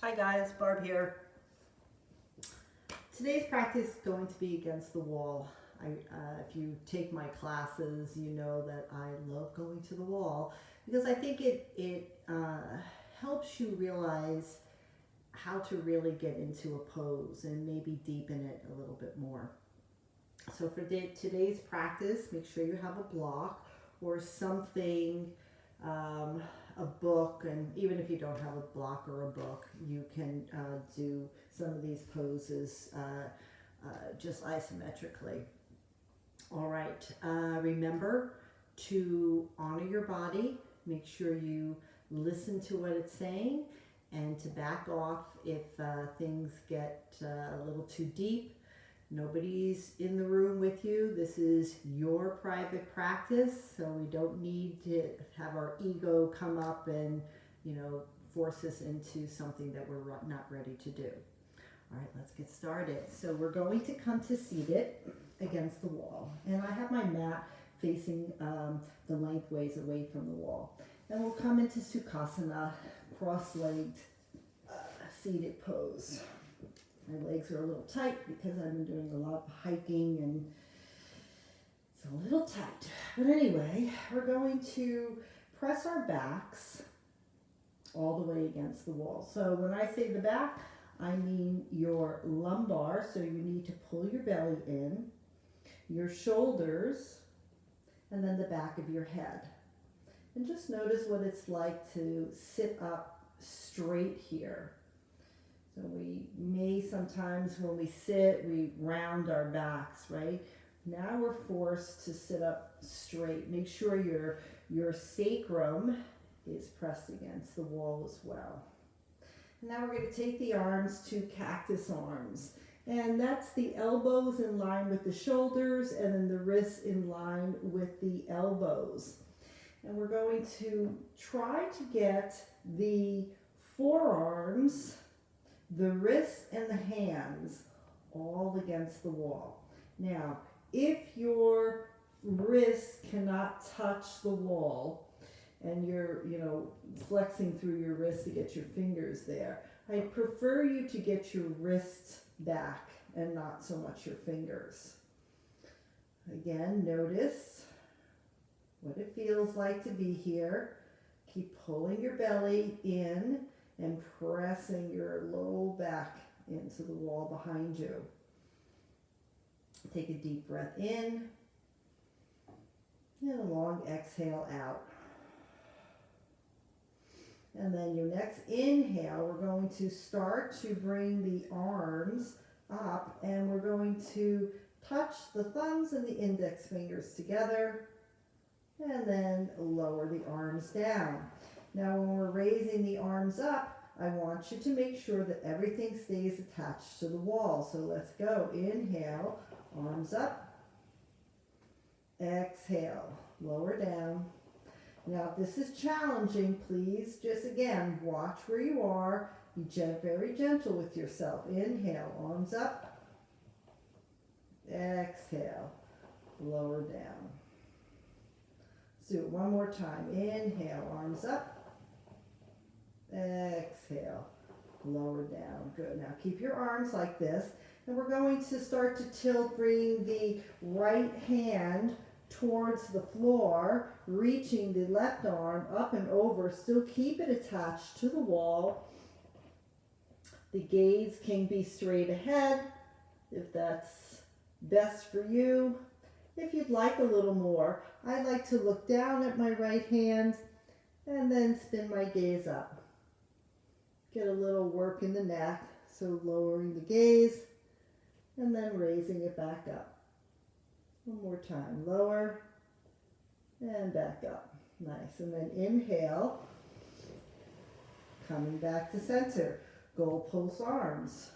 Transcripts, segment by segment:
Hi guys, Barb here. Today's practice is going to be against the wall. If you take my classes, you know that I love going to the wall because I think it helps you realize how to really get into a pose and maybe deepen it a little bit more. So for today's practice, make sure you have a block or something, um, a book, and even if you don't have a block or a book, you can do some of these poses just isometrically. All right, remember to honor your body, make sure you listen to what it's saying, and to back off if things get a little too deep. Nobody's in the room with you. This is your private practice, so we don't need to have our ego come up and, force us into something that we're not ready to do. All right, let's get started. So we're going to come to seated against the wall. And I have my mat facing the lengthways away from the wall. And we'll come into Sukhasana, cross-legged seated pose. My legs are a little tight because I've been doing a lot of hiking and it's a little tight. But anyway, we're going to press our backs all the way against the wall. So when I say the back, I mean your lumbar, so you need to pull your belly in, your shoulders, and then the back of your head. And just notice what it's like to sit up straight here. So we may sometimes when we sit, we round our backs, right? Now we're forced to sit up straight. Make sure your sacrum is pressed against the wall as well. And now we're going to take the arms to cactus arms. And that's the elbows in line with the shoulders and then the wrists in line with the elbows. And we're going to try to get the forearms, the wrists and the hands all against the wall. Now, if your wrists cannot touch the wall and you're, flexing through your wrist to get your fingers there, I prefer you to get your wrists back and not so much your fingers. Again, notice what it feels like to be here. Keep pulling your belly in and pressing your low back into the wall behind you. Take a deep breath in and a long exhale out. And then your next inhale, we're going to start to bring the arms up and we're going to touch the thumbs and the index fingers together and then lower the arms down. Now when we're raising the arms up, I want you to make sure that everything stays attached to the wall. So let's go. Inhale, arms up. Exhale, lower down. Now if this is challenging, please just again, watch where you are. Be very gentle with yourself. Inhale, arms up. Exhale, lower down. Let's do it one more time. Inhale, arms up. Exhale, lower down. Good. Now keep your arms like this. And we're going to start to tilt, bring the right hand towards the floor, reaching the left arm up and over. Still keep it attached to the wall. The gaze can be straight ahead if that's best for you. If you'd like a little more, I like to look down at my right hand and then spin my gaze up. Get a little work in the neck, so lowering the gaze and then raising it back up. One more time, lower and back up. Nice, and then inhale, coming back to center. Goal pulse arms.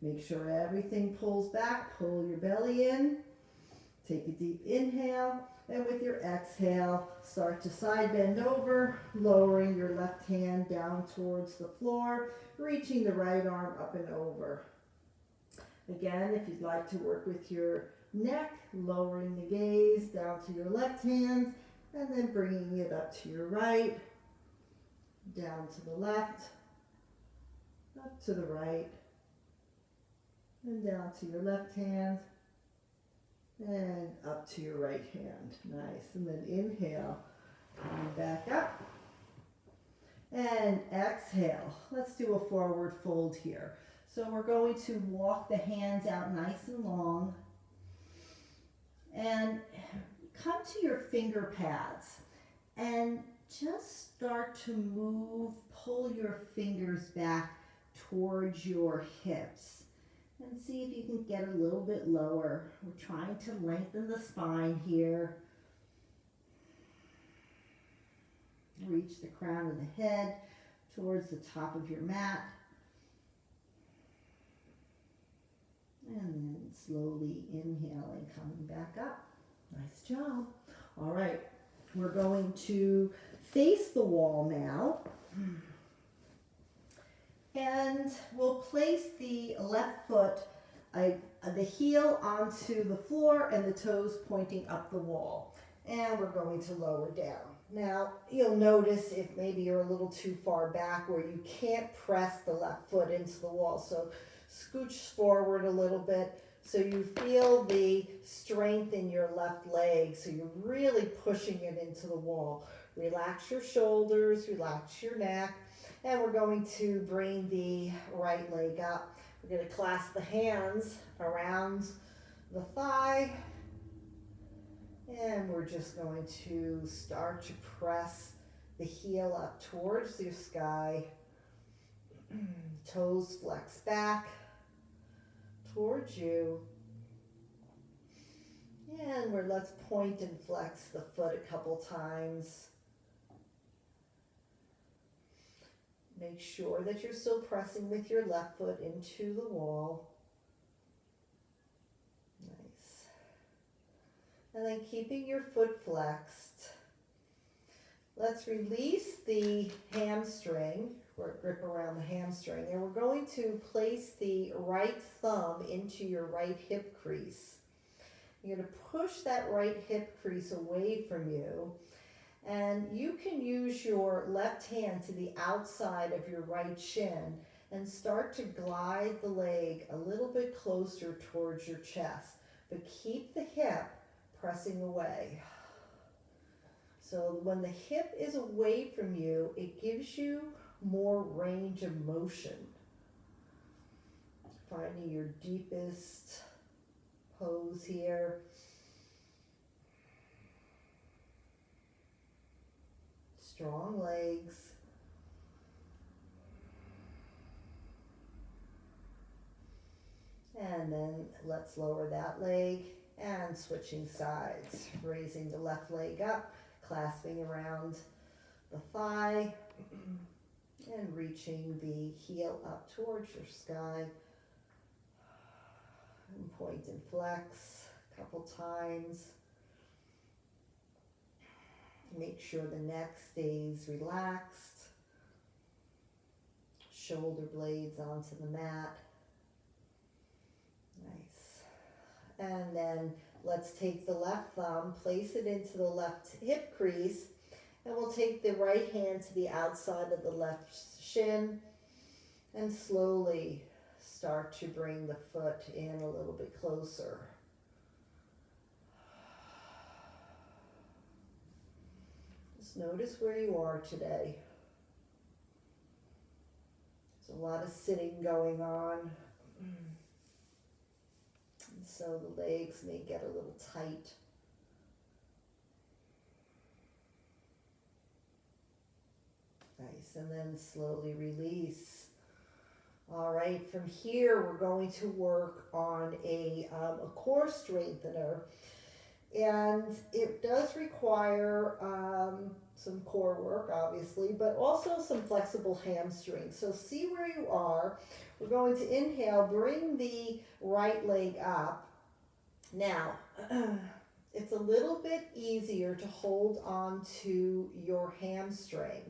Make sure everything pulls back, pull your belly in. Take a deep inhale, and with your exhale, start to side bend over, lowering your left hand down towards the floor, reaching the right arm up and over. Again, if you'd like to work with your neck, lowering the gaze down to your left hand, and then bringing it up to your right, down to the left, to the right, and down to your left hand, and up to your right hand. Nice. And then inhale, coming back up. And exhale. Let's do a forward fold here. So we're going to walk the hands out nice and long. And come to your finger pads. And just start to move, pull your fingers back towards your hips. And see if you can get a little bit lower. We're trying to lengthen the spine here. Reach the crown of the head towards the top of your mat. And then slowly inhaling, coming back up. Nice job. All right, we're going to face the wall now. And we'll place the left foot, the heel onto the floor and the toes pointing up the wall. And we're going to lower down. Now, you'll notice if maybe you're a little too far back where you can't press the left foot into the wall. So scooch forward a little bit so you feel the strength in your left leg. So you're really pushing it into the wall. Relax your shoulders, relax your neck. And we're going to bring the right leg up. We're going to clasp the hands around the thigh. And we're just going to start to press the heel up towards the sky. Toes flex back towards you. And let's point and flex the foot a couple times. Make sure that you're still pressing with your left foot into the wall. Nice. And then keeping your foot flexed. Let's release the hamstring, or grip around the hamstring, and we're going to place the right thumb into your right hip crease. You're going to push that right hip crease away from you. And you can use your left hand to the outside of your right shin and start to glide the leg a little bit closer towards your chest. But keep the hip pressing away. So when the hip is away from you, it gives you more range of motion. Finding your deepest pose here. Strong legs. And then let's lower that leg and switching sides. Raising the left leg up, clasping around the thigh and reaching the heel up towards your sky. And point and flex a couple times. Make sure the neck stays relaxed. Shoulder blades onto the mat. Nice. And then let's take the left thumb, place it into the left hip crease, and we'll take the right hand to the outside of the left shin and slowly start to bring the foot in a little bit closer. Notice where you are today. There's a lot of sitting going on. And so the legs may get a little tight. Nice, and then slowly release. All right, from here we're going to work on a core strengthener. And it does require some core work, obviously, but also some flexible hamstrings. So see where you are. We're going to inhale, bring the right leg up. Now, it's a little bit easier to hold on to your hamstring.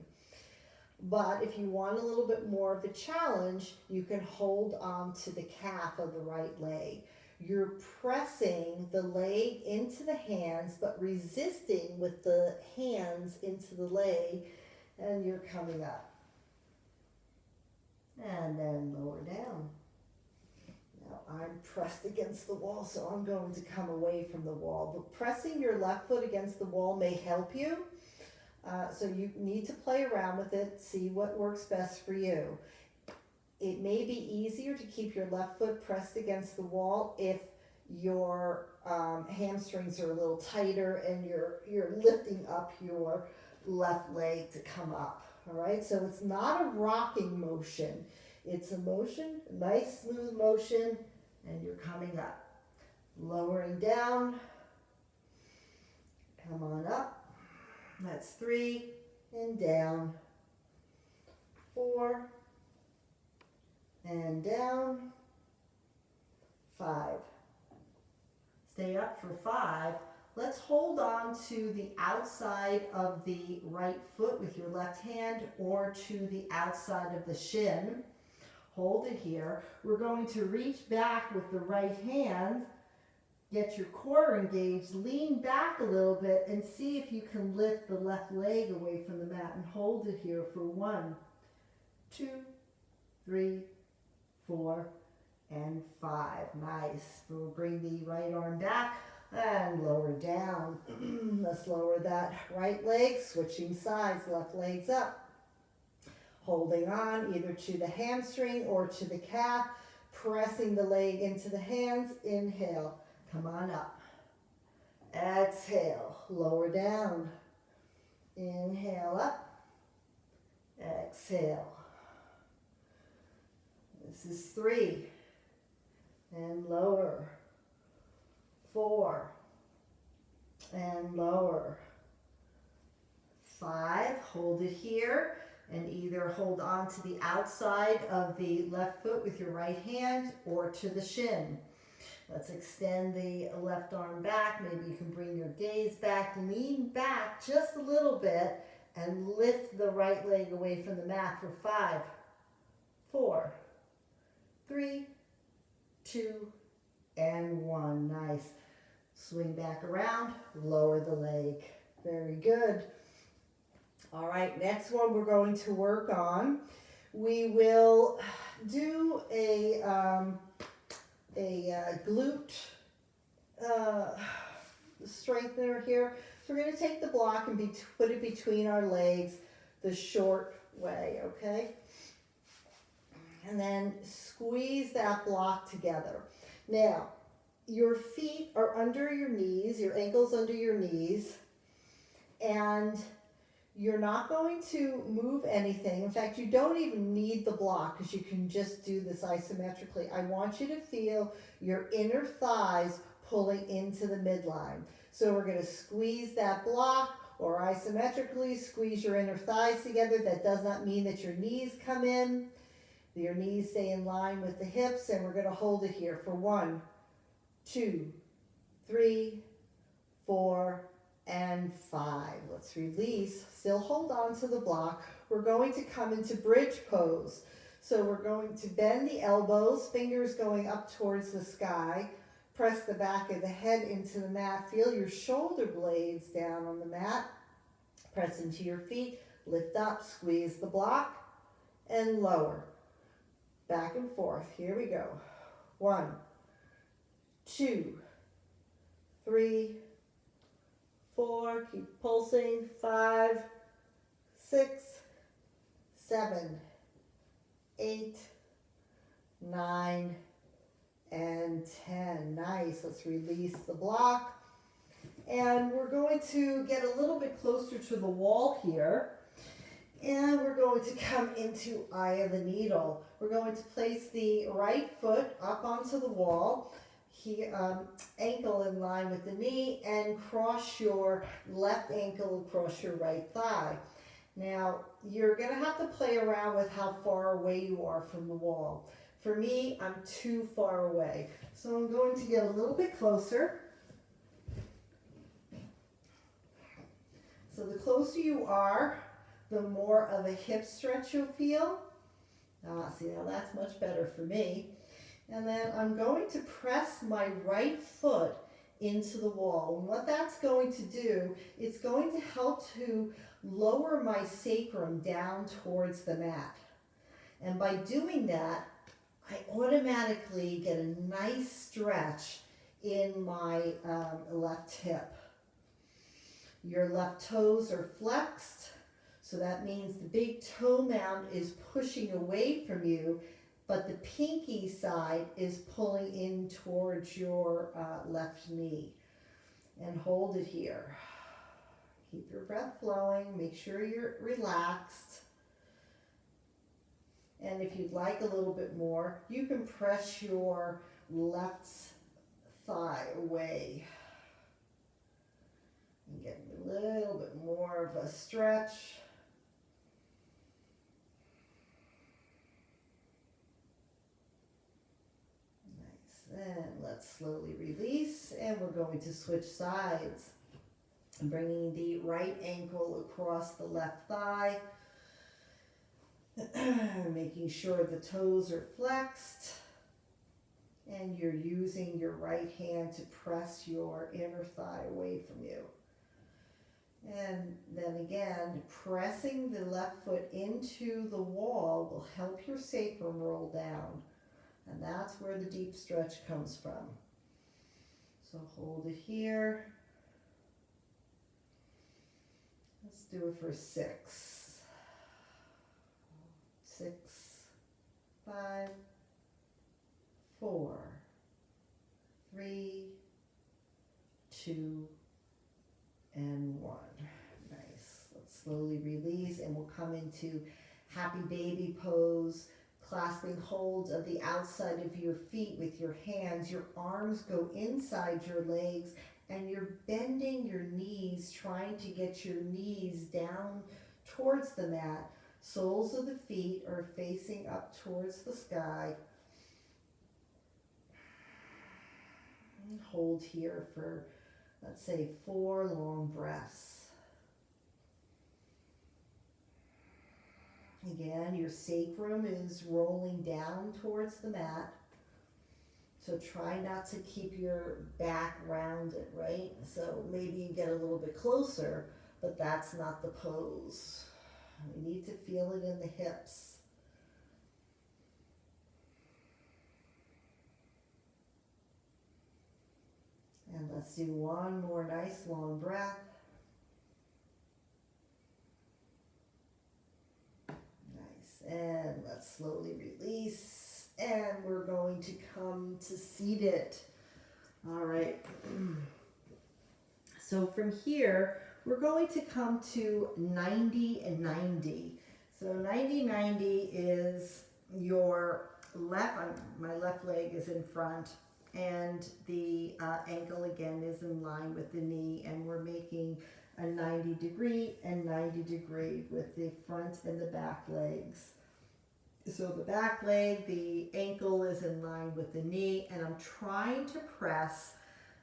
But if you want a little bit more of a challenge, you can hold on to the calf of the right leg. You're pressing the leg into the hands, but resisting with the hands into the leg, and you're coming up. and then lower down. Now I'm pressed against the wall, so I'm going to come away from the wall. But pressing your left foot against the wall may help you. So you need to play around with it, see what works best for you. It may be easier to keep your left foot pressed against the wall if your hamstrings are a little tighter and you're lifting up your left leg to come up. All right, so it's not a rocking motion. It's a motion, a nice smooth motion, and you're coming up. Lowering down, come on up. That's 3, and down. 4, and down. 5. Stay up for 5. Let's hold on to the outside of the right foot with your left hand or to the outside of the shin. Hold it here. We're going to reach back with the right hand. Get your core engaged, lean back a little bit and see if you can lift the left leg away from the mat and hold it here for 1, 2, 3, 4, and 5. Nice. We'll bring the right arm back and lower down. Let's lower that right leg, switching sides, left leg's up. Holding on either to the hamstring or to the calf, pressing the leg into the hands. Inhale. Come on up. Exhale. Lower down. Inhale up. Exhale. This is 3. And lower. 4. And lower. 5. Hold it here. And either hold on to the outside of the left foot with your right hand or to the shin. Let's extend the left arm back. Maybe you can bring your gaze back, lean back just a little bit, and lift the right leg away from the mat for 5, 4, 3, 2, and 1. Nice. Swing back around, lower the leg. Very good. All right, next one we're going to work on. We will do a glute strengthener here. So we're going to take the block and put it between our legs the short way, okay? And then squeeze that block together. Now, your feet are under your knees, your ankles under your knees, and you're not going to move anything. In fact, you don't even need the block because you can just do this isometrically. I want you to feel your inner thighs pulling into the midline. So we're going to squeeze that block or isometrically squeeze your inner thighs together. That does not mean that your knees come in. Your knees stay in line with the hips, and we're going to hold it here for 1, 2, 3, 4, and 5. Let's release. Still hold on to the block. We're going to come into bridge pose. So we're going to bend the elbows, fingers going up towards the sky. Press the back of the head into the mat. Feel your shoulder blades down on the mat. Press into your feet. Lift up. Squeeze the block and lower. Back and forth. Here we go. 1, 2, 3, 4, keep pulsing, 5, 6, 7, 8, 9, and 10. Nice. Let's release the block. And we're going to get a little bit closer to the wall here. And we're going to come into eye of the needle. We're going to place the right foot up onto the wall. Ankle in line with the knee, and cross your left ankle across your right thigh. Now, you're going to have to play around with how far away you are from the wall. For me, I'm too far away. So I'm going to get a little bit closer. So the closer you are, the more of a hip stretch you'll feel. See, now that's much better for me. And then I'm going to press my right foot into the wall. And what that's going to do, it's going to help to lower my sacrum down towards the mat. And by doing that, I automatically get a nice stretch in my left hip. Your left toes are flexed, so that means the big toe mound is pushing away from you, but the pinky side is pulling in towards your left knee. And hold it here. Keep your breath flowing, make sure you're relaxed. And if you'd like a little bit more, you can press your left thigh away and get a little bit more of a stretch. Nice. And let's slowly release, and we're going to switch sides. I'm bringing the right ankle across the left thigh, making sure the toes are flexed, and you're using your right hand to press your inner thigh away from you. And then again, pressing the left foot into the wall will help your sacrum roll down, and that's where the deep stretch comes from. So hold it here. Let's do it for 6. 6, 5, 4, 3, 2, and 1. Nice. Let's slowly release, and we'll come into happy baby pose, clasping holds of the outside of your feet with your hands. Your arms go inside your legs, and you're bending your knees, trying to get your knees down towards the mat. Soles of the feet are facing up towards the sky. And hold here for, let's say, 4 long breaths. Again, your sacrum is rolling down towards the mat. So try not to keep your back rounded, right? So maybe you get a little bit closer, but that's not the pose. We need to feel it in the hips. And let's do one more nice long breath. Nice. And let's slowly release. And we're going to come to seated. All right. So from here, we're going to come to 90 and 90. So 90-90 is your left, my left leg is in front, and the ankle again is in line with the knee, and we're making a 90 degree and 90 degree with the front and the back legs. So the back leg, the ankle is in line with the knee, and I'm trying to press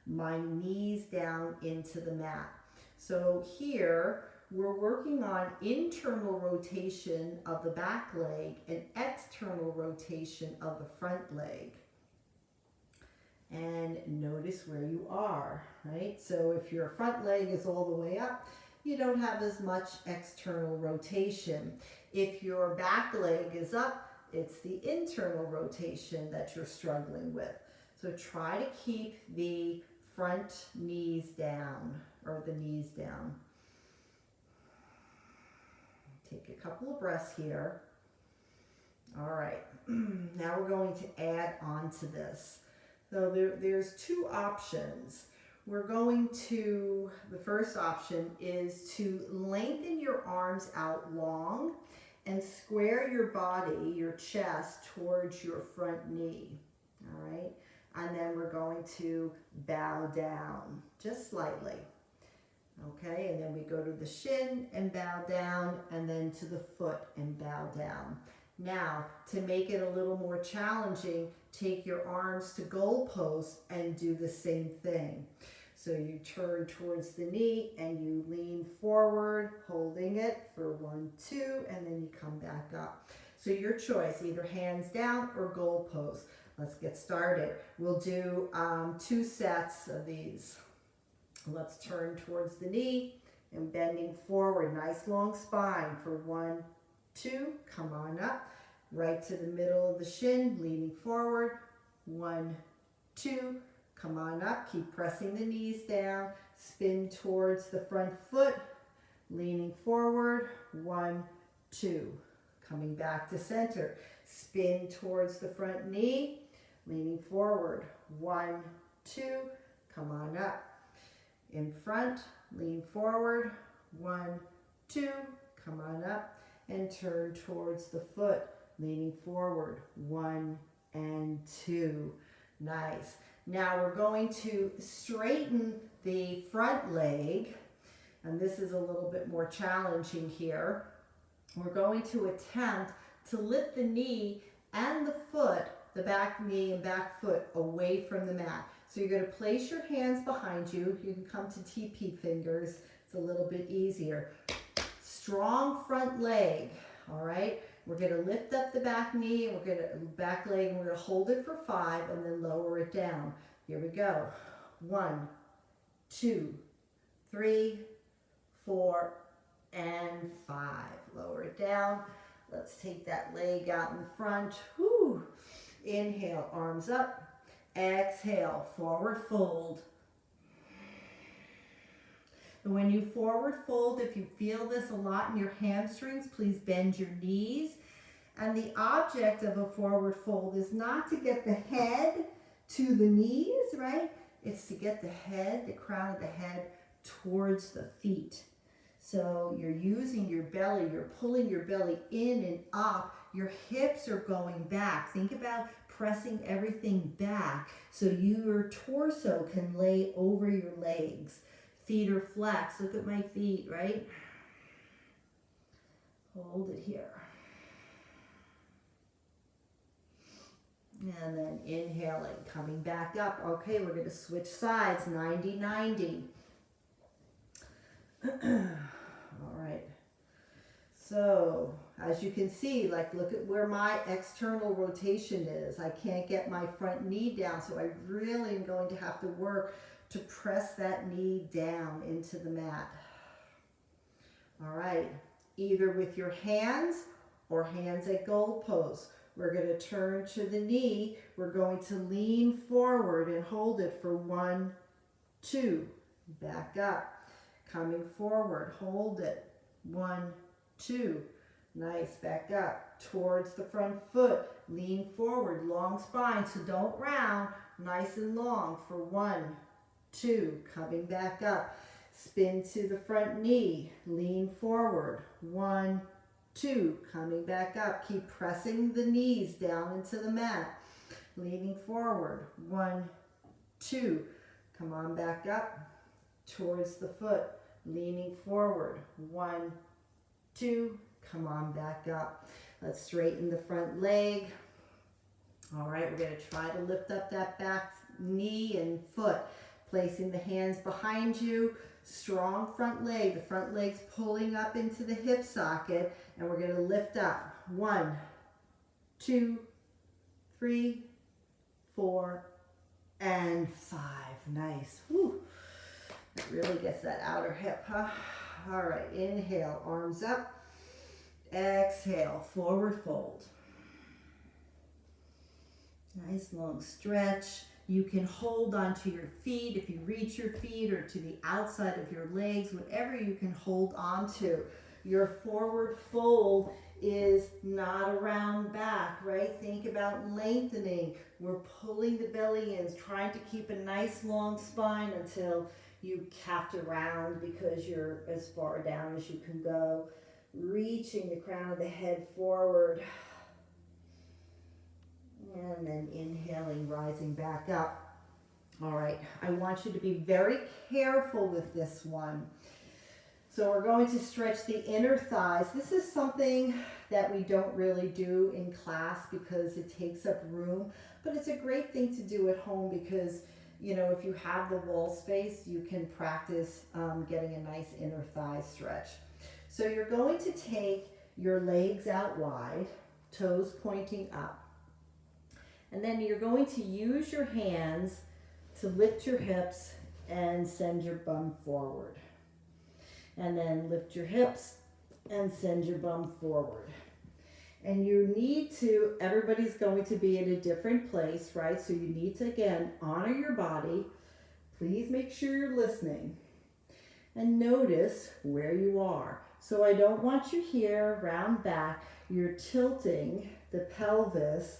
my knees down into the mat. So here, we're working on internal rotation of the back leg and external rotation of the front leg. And notice where you are, right? So if your front leg is all the way up, you don't have as much external rotation. If your back leg is up, it's the internal rotation that you're struggling with. So try to keep the front knees down, or the knees down. Take a couple of breaths here. All right, now we're going to add on to this. So there's 2 options. We're going to, the first option is to lengthen your arms out long and square your body, your chest, towards your front knee, all right? And then we're going to bow down, just slightly, okay? And then we go to the shin and bow down, and then to the foot and bow down. Now, to make it a little more challenging, take your arms to goal pose and do the same thing. So you turn towards the knee and you lean forward, holding it for 1, 2, and then you come back up. So your choice, either hands down or goal pose. Let's get started. We'll do 2 sets of these. Let's turn towards the knee and bending forward. Nice long spine for 1, 2. Come on up. right to the middle of the shin, leaning forward. 1, 2. Come on up, keep pressing the knees down. Spin towards the front foot, leaning forward. 1, 2. Coming back to center. Spin towards the front knee, leaning forward. 1, 2. Come on up. In front, lean forward. 1, 2. Come on up and turn towards the foot, leaning forward. 1 and 2. Nice. Now we're going to straighten the front leg, and this is a little bit more challenging here. We're going to attempt to lift the knee and the foot, the back knee and back foot, away from the mat. So you're going to place your hands behind you. You can come to TP fingers. It's a little bit easier. Strong front leg, all right? We're going to lift up the back knee, and we're going to back leg, and we're going to hold it for 5 and then lower it down. Here we go. 1, 2, 3, 4, and 5. Lower it down. Let's take that leg out in front. Whew. Inhale, arms up. Exhale, forward fold. And when you forward fold, if you feel this a lot in your hamstrings, please bend your knees. And the object of a forward fold is not to get the head to the knees, right? It's to get the head, the crown of the head, towards the feet. So you're using your belly, you're pulling your belly in and up. Your hips are going back. Think about pressing everything back so your torso can lay over your legs. Feet are flexed. Look at my feet, right? Hold it here. And then inhaling, coming back up. Okay, we're going to switch sides, 90-90. All right. So, as you can see, like, look at where my external rotation is. I can't get my front knee down, so I really am going to have to work to press that knee down into the mat. All right, either with your hands or hands at goalposts. We're going to turn to the knee. We're going to lean forward and hold it for 1, 2. Back up. Coming forward, hold it. 1, 2. Nice, back up. Towards the front foot. Lean forward, long spine, so don't round. Nice and long for 1, 2. Coming back up. Spin to the front knee. Lean forward. 1, 2. Coming back up. Keep pressing the knees down into the mat. Leaning forward. 1, 2. Come on back up. Towards the foot. Leaning forward. 1, 2. Come on back up. Let's straighten the front leg. All right, we're going to try to lift up that back knee and foot. Placing the hands behind you. Strong front leg. The front leg's pulling up into the hip socket. And we're going to lift up. 1, 2, 3, 4, and 5. Nice. Whew. That really gets that outer hip, huh? All right, inhale, arms up. Exhale, forward fold. Nice long stretch. You can hold onto your feet if you reach your feet, or to the outside of your legs, whatever you can hold onto. Your forward fold is not a round back, right? Think about lengthening. We're pulling the belly in, trying to keep a nice long spine until you have to round because you're as far down as you can go. Reaching the crown of the head forward. And then inhaling, rising back up. All right, I want you to be very careful with this one. So we're going to stretch the inner thighs. This is something that we don't really do in class because it takes up room, but it's a great thing to do at home because, you know, if you have the wall space, you can practice getting a nice inner thigh stretch. So you're going to take your legs out wide, toes pointing up. And then you're going to use your hands to lift your hips and send your bum forward. And then lift your hips and send your bum forward. And you need to, everybody's going to be in a different place, right? So you need to, again, honor your body. Please make sure you're listening and notice where you are. So I don't want you here, round back. You're tilting the pelvis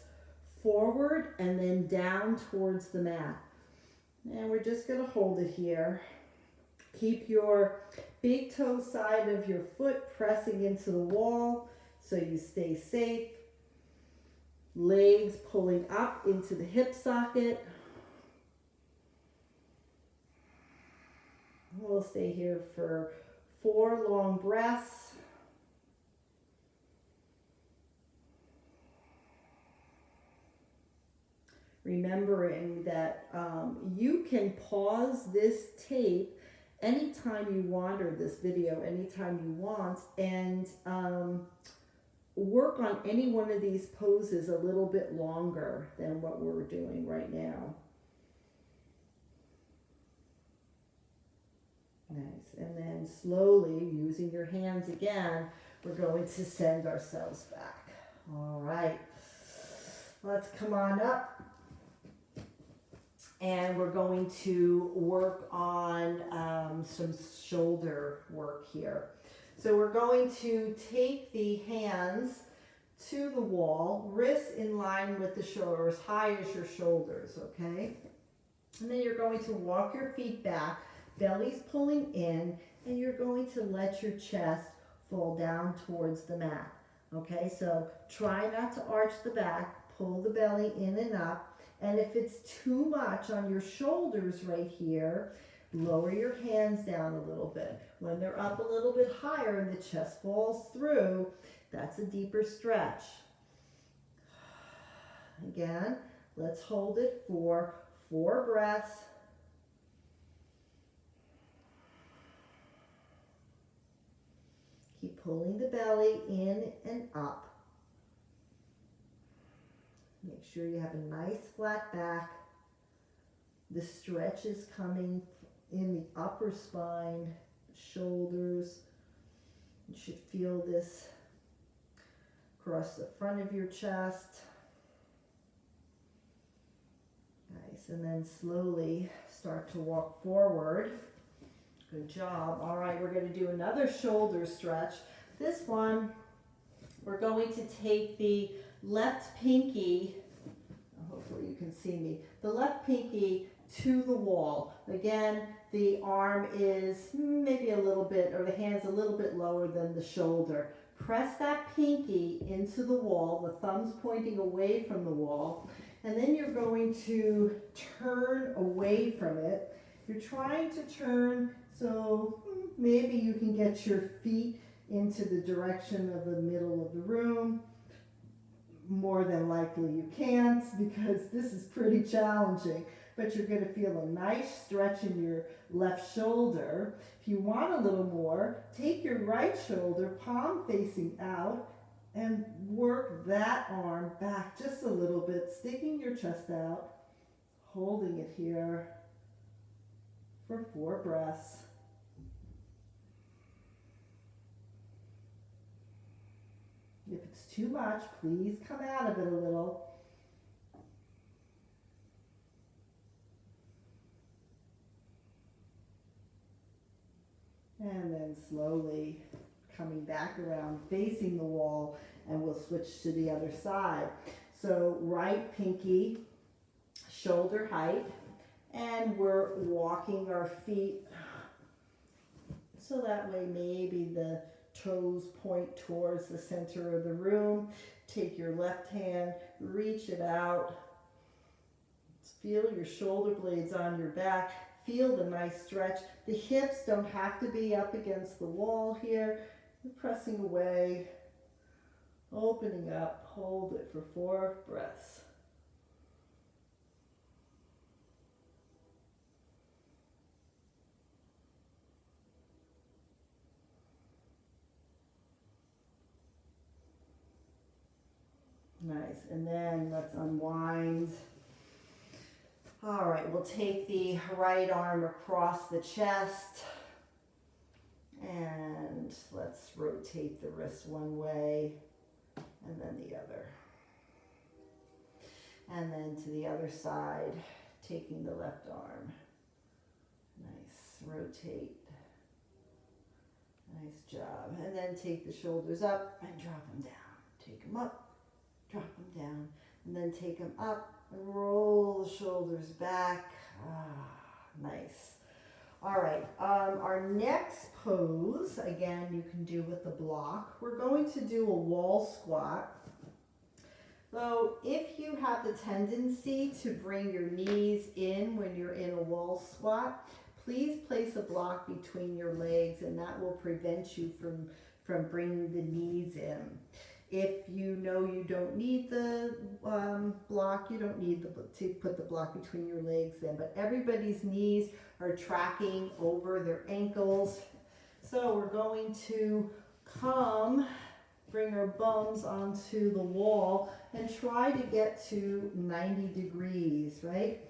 forward and then down towards the mat. And we're just going to hold it here. Keep your big toe side of your foot pressing into the wall so you stay safe. Legs pulling up into the hip socket. We'll stay here for 4 long breaths. Remembering that you can pause this tape anytime you want, or this video anytime you want, and work on any one of these poses a little bit longer than what we're doing right now. Nice. And then slowly, using your hands again, we're going to send ourselves back. All right. Let's come on up. And we're going to work on some shoulder work here. So we're going to take the hands to the wall, wrists in line with the shoulders, high as your shoulders, okay? And then you're going to walk your feet back, belly's pulling in, and you're going to let your chest fall down towards the mat, okay? So try not to arch the back, pull the belly in and up. And if it's too much on your shoulders right here, lower your hands down a little bit. When they're up a little bit higher and the chest falls through, that's a deeper stretch. Again, let's hold it for 4 breaths. Keep pulling the belly in and up. Make sure you have a nice flat back. The stretch is coming in the upper spine, shoulders. You should feel this across the front of your chest. Nice, and then slowly start to walk forward. Good job. All right, we're going to do another shoulder stretch. This one, we're going to take the left pinky, hopefully you can see me, the left pinky to the wall. Again, the arm is maybe a little bit, or the hand's a little bit lower than the shoulder. Press that pinky into the wall, the thumb's pointing away from the wall, and then you're going to turn away from it. You're trying to turn so maybe you can get your feet into the direction of the middle of the room. More than likely you can't, because this is pretty challenging, but you're going to feel a nice stretch in your left shoulder. If you want a little more, take your right shoulder, palm facing out, and work that arm back just a little bit, sticking your chest out, holding it here for 4 breaths. If it's too much, please come out of it a little. And then slowly coming back around, facing the wall, and we'll switch to the other side. So right pinky, shoulder height, and we're walking our feet so that way maybe the toes point towards the center of the room. Take your left hand, reach it out. Feel your shoulder blades on your back. Feel the nice stretch. The hips don't have to be up against the wall here. You're pressing away, opening up. Hold it for 4 breaths. Nice, and then let's unwind. All right, we'll take the right arm across the chest, and let's rotate the wrist one way and then the other. And then to the other side, taking the left arm. Nice, rotate. Nice job. And then take the shoulders up and drop them down. Take them up, drop them down, and then take them up and roll the shoulders back. Nice. All right, our next pose, again, you can do with the block. We're going to do a wall squat. So if you have the tendency to bring your knees in when you're in a wall squat, please place a block between your legs, and that will prevent you from bringing the knees in. If you know you don't need the block, you don't need to put the block between your legs then, but everybody's knees are tracking over their ankles. So we're going to bring our bums onto the wall and try to get to 90 degrees, right?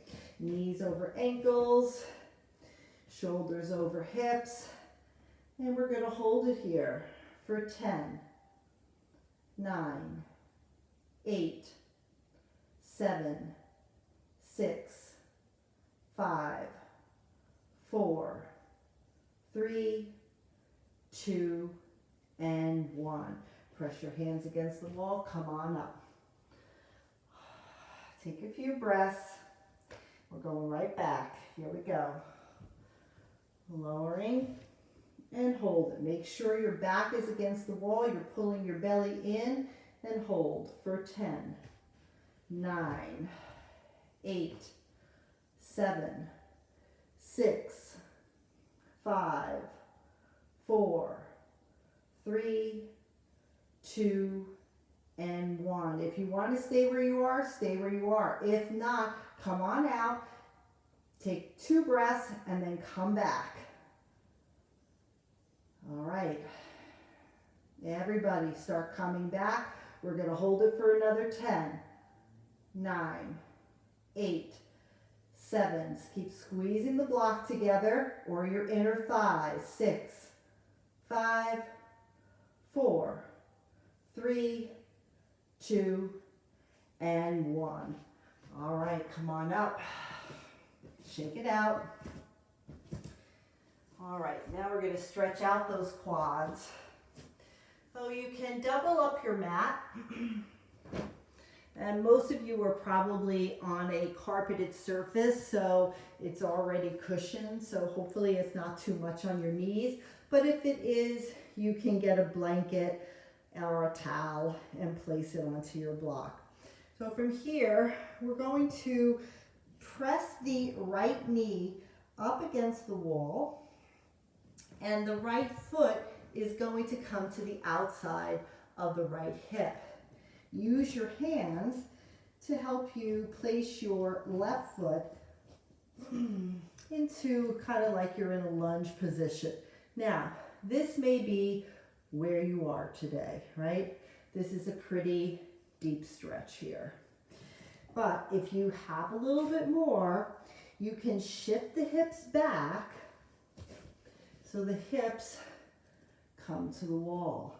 Knees over ankles, shoulders over hips, and we're going to hold it here for 10, 9, 8, 7, 6, 5, 4, 3, 2, and 1. Press your hands against the wall. Come on up. Take a few breaths. We're going right back. Here we go. Lowering and hold it. Make sure your back is against the wall. You're pulling your belly in and hold for 10, 9, 8, 7, 6, 5, 4, 3, 2, and 1. If you want to stay where you are, stay where you are. If not, come on out, take 2 breaths, and then come back. All right. Everybody start coming back. We're going to hold it for another 10, 9, 8, 7. Keep squeezing the block together or your inner thighs. 6, 5, 4, 3, 2, and 1. All right, come on up. Shake it out. All right, now we're going to stretch out those quads. So you can double up your mat. And most of you are probably on a carpeted surface, so it's already cushioned, so hopefully it's not too much on your knees. But if it is, you can get a blanket or a towel and place it onto your block. So from here, we're going to press the right knee up against the wall, and the right foot is going to come to the outside of the right hip. Use your hands to help you place your left foot into kind of like you're in a lunge position. Now, this may be where you are today, right? This is a pretty deep stretch here. But if you have a little bit more, you can shift the hips back so the hips come to the wall.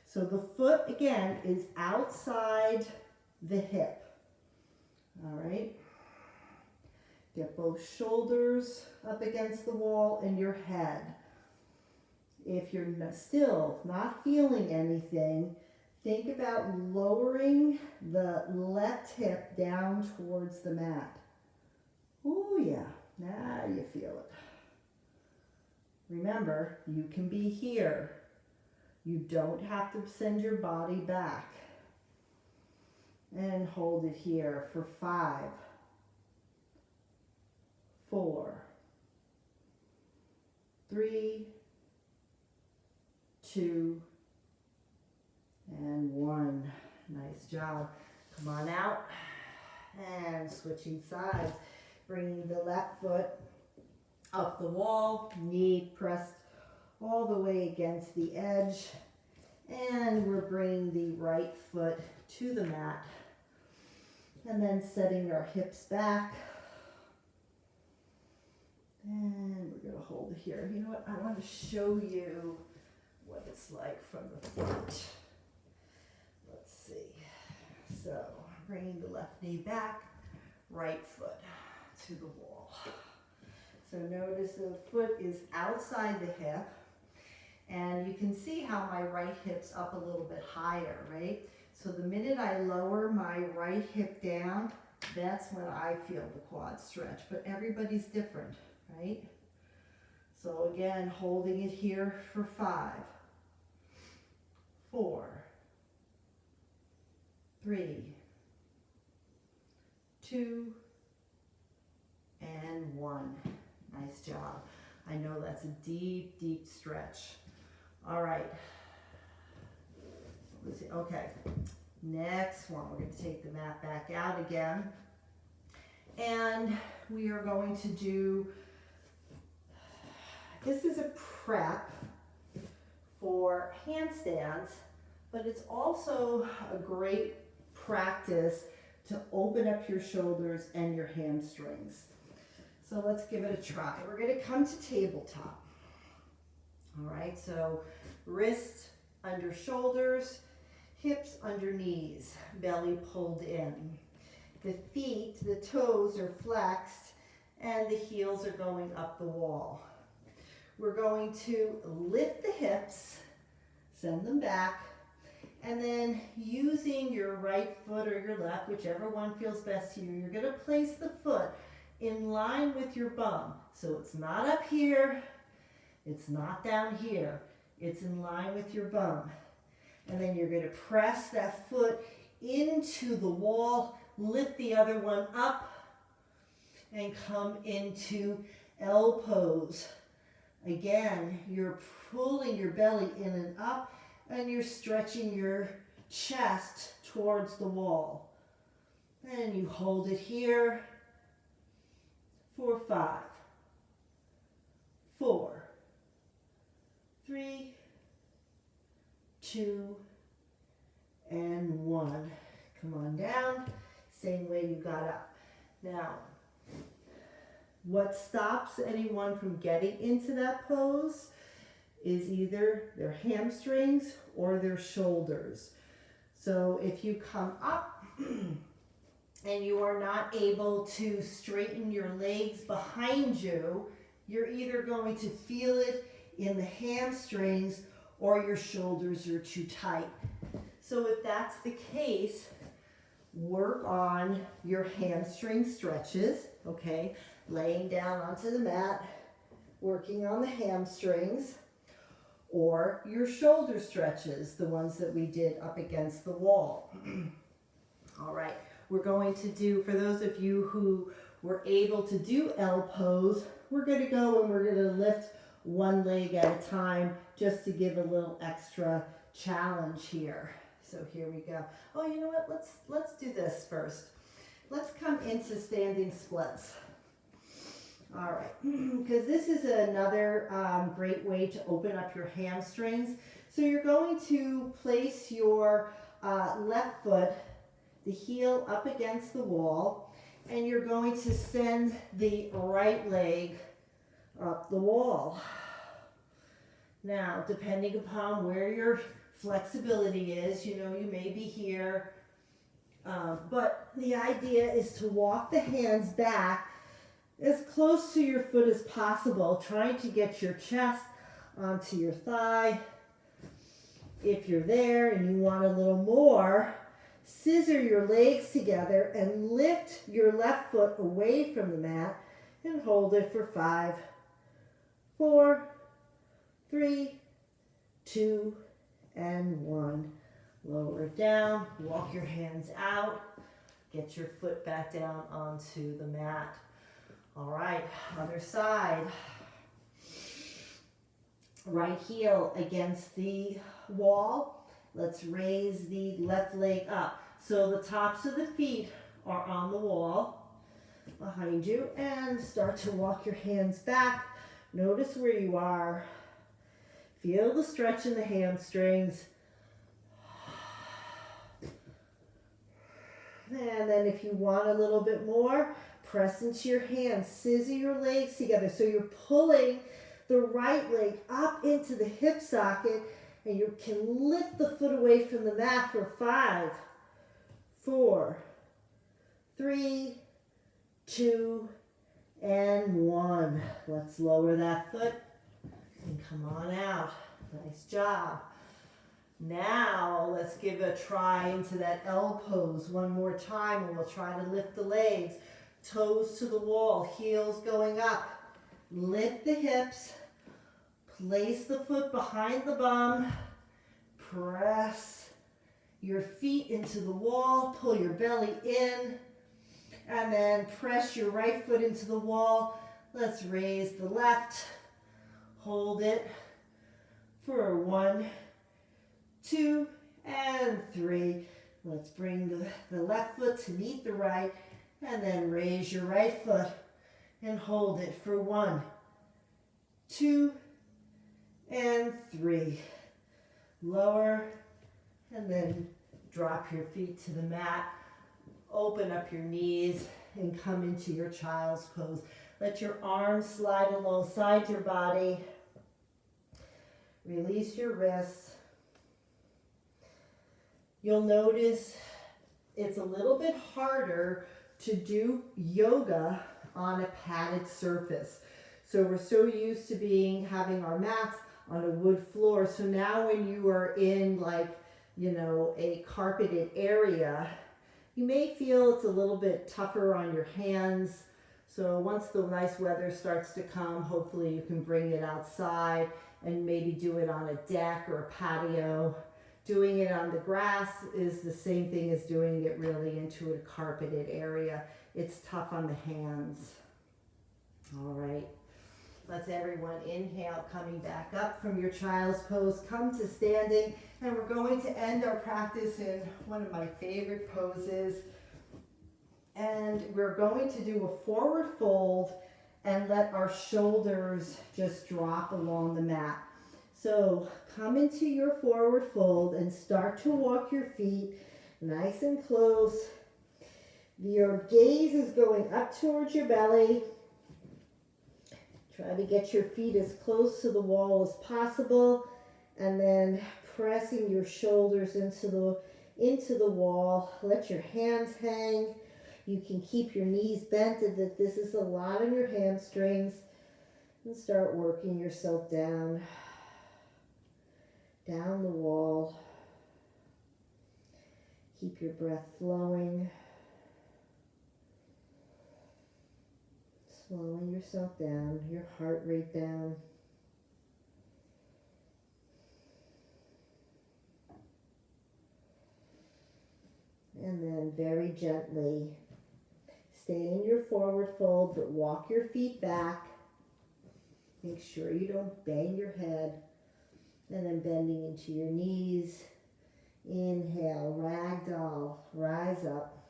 So the foot, again, is outside the hip. All right? Get both shoulders up against the wall and your head. If you're still not feeling anything, think about lowering the left hip down towards the mat. Oh yeah, now you feel it. Remember, you can be here. You don't have to send your body back. And hold it here for 5, 4, 3, 2, and 1. Nice job. Come on out. And switching sides. Bringing the left foot up the wall, knee pressed all the way against the edge. And we're bringing the right foot to the mat. And then setting our hips back. And we're going to hold it here. You know what? I want to show you what it's like from the front. Let's see. So bringing the left knee back, right foot to the wall. So notice the foot is outside the hip, and you can see how my right hip's up a little bit higher, right? So the minute I lower my right hip down, that's when I feel the quad stretch, but everybody's different, right? So again, holding it here for 5, 4, 3, 2, and 1. Nice job. I know that's a deep, deep stretch. All right. Let's see. Okay. Next one, we're going to take the mat back out again. And we are going to do, this is a prep for handstands, but it's also a great practice to open up your shoulders and your hamstrings. So let's give it a try. We're going to come to tabletop. All right, so wrists under shoulders, hips under knees, belly pulled in. The feet, the toes are flexed, and the heels are going up the wall. We're going to lift the hips, send them back, and then using your right foot or your left, whichever one feels best to you, you're going to place the foot in line with your bum. So it's not up here, it's not down here, it's in line with your bum. And then you're going to press that foot into the wall, lift the other one up, and come into L pose. Again, you're pulling your belly in and up, and you're stretching your chest towards the wall. And you hold it here for 5, 4, 3, 2, and 1. Come on down, same way you got up. Now, what stops anyone from getting into that pose is either their hamstrings or their shoulders. So if you come up and you are not able to straighten your legs behind you, you're either going to feel it in the hamstrings or your shoulders are too tight. So if that's the case, work on your hamstring stretches, okay? Laying down onto the mat, working on the hamstrings, or your shoulder stretches, the ones that we did up against the wall. All right, we're going to do, for those of you who were able to do L pose, we're going to go and we're going to lift one leg at a time just to give a little extra challenge here. So here we go. Oh, you know what? Let's do this first. Let's come into standing splits. All right, because this is another great way to open up your hamstrings. So you're going to place your left foot, the heel up against the wall, and you're going to send the right leg up the wall. Now, depending upon where your flexibility is, you know, you may be here, but the idea is to walk the hands back as close to your foot as possible, trying to get your chest onto your thigh. If you're there and you want a little more, scissor your legs together and lift your left foot away from the mat and hold it for 5, 4, 3, 2, and 1. Lower it down, walk your hands out, get your foot back down onto the mat. All right, other side. Right heel against the wall. Let's raise the left leg up. So the tops of the feet are on the wall behind you, and start to walk your hands back. Notice where you are. Feel the stretch in the hamstrings. And then if you want a little bit more, press into your hands, scissor your legs together. So you're pulling the right leg up into the hip socket, and you can lift the foot away from the mat for 5, 4, 3, 2, and 1. Let's lower that foot and come on out. Nice job. Now let's give a try into that L pose one more time, and we'll try to lift the legs. Toes to the wall, heels going up. Lift the hips. Place the foot behind the bum. Press your feet into the wall. Pull your belly in. And then press your right foot into the wall. Let's raise the left. Hold it for 1, 2, and 3. Let's bring the left foot to meet the right. And then raise your right foot and hold it for 1, 2, and 3. Lower and then drop your feet to the mat. Open up your knees and come into your child's pose. Let your arms slide alongside your body. Release your wrists. You'll notice it's a little bit harder to do yoga on a padded surface. So we're so used to having our mats on a wood floor. So now when you are in a carpeted area, you may feel it's a little bit tougher on your hands. So once the nice weather starts to come, hopefully you can bring it outside and maybe do it on a deck or a patio. Doing it on the grass is the same thing as doing it really into a carpeted area. It's tough on the hands. All right. Let's everyone inhale, coming back up from your child's pose. Come to standing, and we're going to end our practice in one of my favorite poses. And we're going to do a forward fold and let our shoulders just drop along the mat. So come into your forward fold and start to walk your feet nice and close. Your gaze is going up towards your belly. Try to get your feet as close to the wall as possible, and then pressing your shoulders into the wall. Let your hands hang. You can keep your knees bent if this is a lot on your hamstrings, and start working yourself down the wall. Keep your breath flowing. Slowing yourself down, your heart rate down. And then very gently stay in your forward fold, but walk your feet back. Make sure you don't bang your head. And then bending into your knees. Inhale, ragdoll, rise up.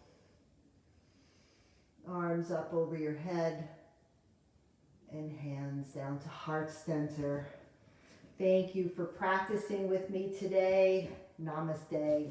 Arms up over your head. And hands down to heart center. Thank you for practicing with me today. Namaste.